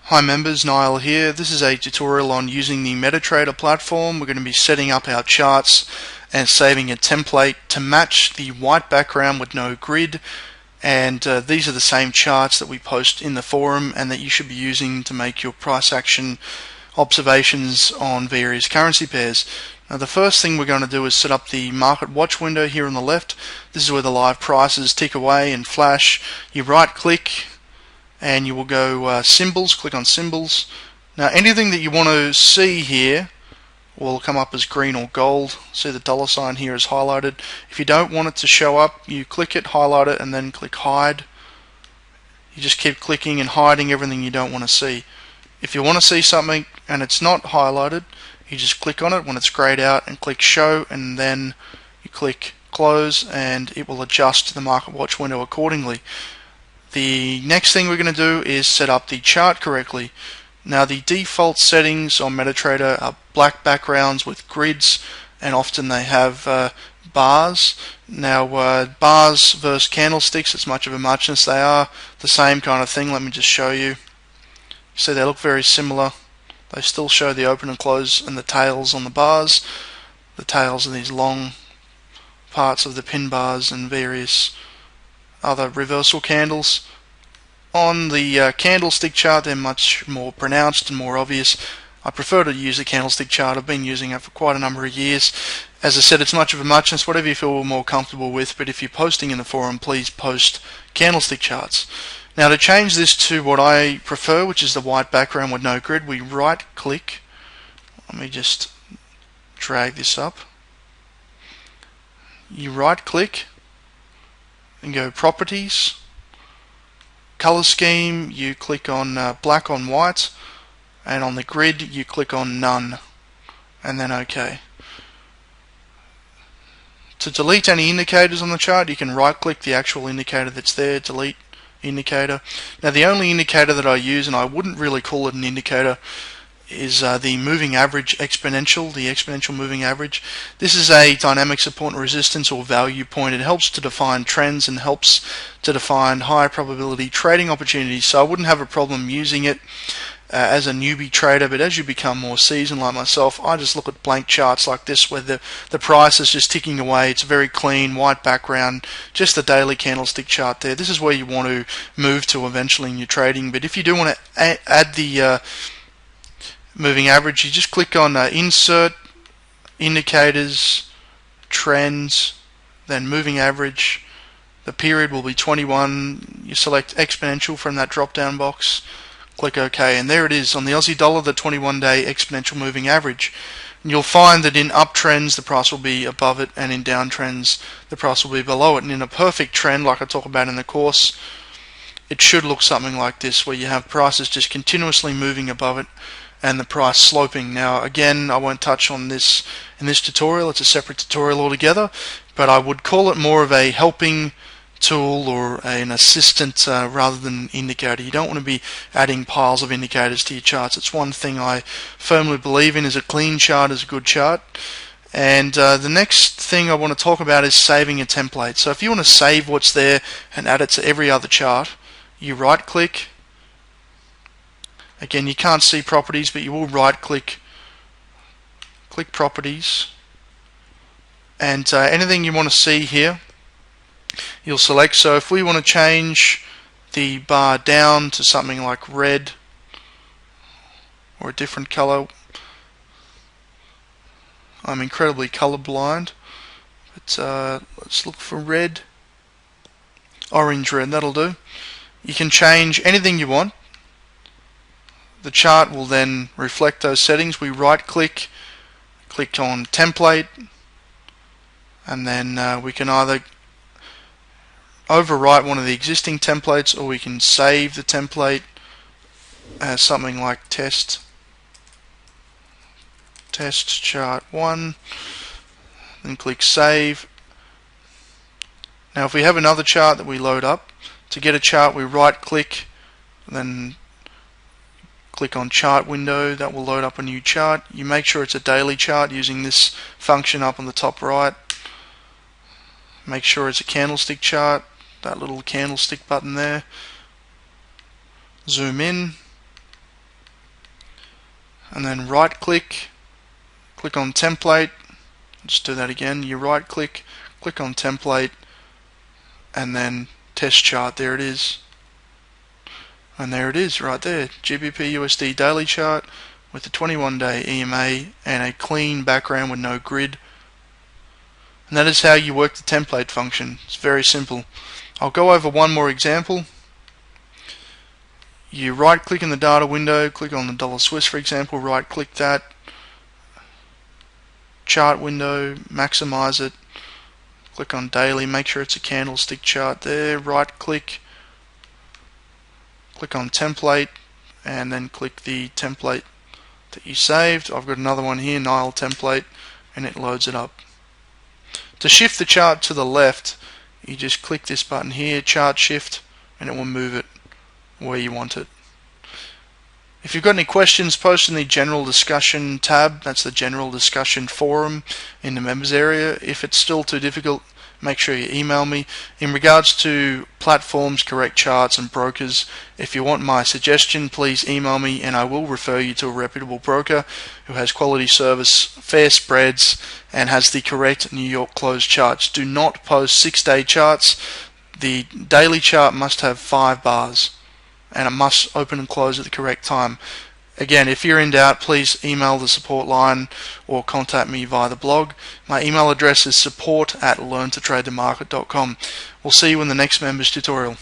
Hi members, Niall here. This is a tutorial on using the MetaTrader platform. We're going to be setting up our charts and saving a template to match the white background with no grid, and these are the same charts that we post in the forum and that you should be using to make your price action observations on various currency pairs. Now the first thing we're going to do is set up the market watch window here on the left. This is where the live prices tick away and flash. You right click and you will go symbols, click on symbols. Now anything that you want to see here will come up as green or gold. See the dollar sign here is highlighted. If you don't want it to show up, you click it, highlight it, and then click hide. You just keep clicking and hiding everything you don't want to see. If you want to see something and it's not highlighted, you just click on it when it's grayed out and click show, and then you click close and it will adjust the market watch window accordingly. The next thing we're going to do is set up the chart correctly. Now the default settings on MetaTrader are black backgrounds with grids, and often they have bars. Now bars versus candlesticks, it's much of a muchness. They are the same kind of thing. Let me just show you. So they look very similar. They still show the open and close and the tails on the bars. The tails are these long parts of the pin bars and various other reversal candles. On the candlestick chart, they're much more pronounced and more obvious. I prefer to use the candlestick chart. I've been using it for quite a number of years. As I said, it's much of a muchness, whatever you feel more comfortable with, but if you're posting in the forum, please post candlestick charts. Now to change this to what I prefer, which is the white background with no grid, we right click. Let me just drag this up. You right click and go properties, color scheme, you click on black on white, and on the grid you click on none, and then OK. To delete any indicators on the chart, you can right click the actual indicator that's there, delete indicator. Now the only indicator that I use, and I wouldn't really call it an indicator, is the moving average exponential, the exponential moving average. This is a dynamic support and resistance or value point. It helps to define trends and helps to define high probability trading opportunities. So I wouldn't have a problem using it as a newbie trader, but as you become more seasoned like myself, I just look at blank charts like this where the price is just ticking away. It's a very clean white background, just the daily candlestick chart there. This is where you want to move to eventually in your trading. But if you do want to add the moving average, you just click on insert, indicators, trends, then moving average. The period will be 21. You select exponential from that drop down box, click OK, and there it is on the Aussie dollar, the 21-day exponential moving average. And you'll find that in uptrends the price will be above it, and in downtrends the price will be below it. And in a perfect trend, like I talk about in the course, it should look something like this, where you have prices just continuously moving above it and the price sloping. Now again, I won't touch on this in this tutorial, it's a separate tutorial altogether, but I would call it more of a helping tool or an assistant rather than an indicator. You don't want to be adding piles of indicators to your charts. It's one thing I firmly believe in, is a clean chart is a good chart. And the next thing I want to talk about is saving a template. So if you want to save what's there and add it to every other chart, you right click. Again, you can't see properties, but you will right click, click properties, and anything you want to see here you'll select. So if we want to change the bar down to something like red or a different color, I'm incredibly colorblind, but let's look for red, orange red, that'll do. You can change anything you want. The chart will then reflect those settings. We right click, click on template, and then we can either overwrite one of the existing templates, or we can save the template as something like test chart 1, then click save. Now if we have another chart that we load up, to get a chart we right click, then click on chart window. That will load up a new chart. You make sure it's a daily chart using this function up on the top right. Make sure it's a candlestick chart, that little candlestick button there. Zoom in, and then right click, click on template. Just do that again. You right click, click on template, and then test chart. There it is. And there it is right there. GBP USD daily chart with the 21-day EMA and a clean background with no grid. And that is how you work the template function. It's very simple. I'll go over one more example. You right click in the data window, click on the dollar Swiss for example, right click that, chart window, maximize it, click on daily, make sure it's a candlestick chart there, right click, click on template, and then click the template that you saved. I've got another one here, Nile template, and it loads it up. To shift the chart to the left, you just click this button here, chart shift, and it will move it where you want it. If you've got any questions, post in the general discussion tab. That's the general discussion forum in the members area. If it's still too difficult, make sure you email me. In regards to platforms, correct charts and brokers, if you want my suggestion, please email me and I will refer you to a reputable broker who has quality service, fair spreads, and has the correct New York closed charts. Do not post 6-day charts. The daily chart must have 5 bars and it must open and close at the correct time. Again, if you're in doubt, please email the support line or contact me via the blog. My email address is support@learntotradethemarket.com. We'll see you in the next members tutorial.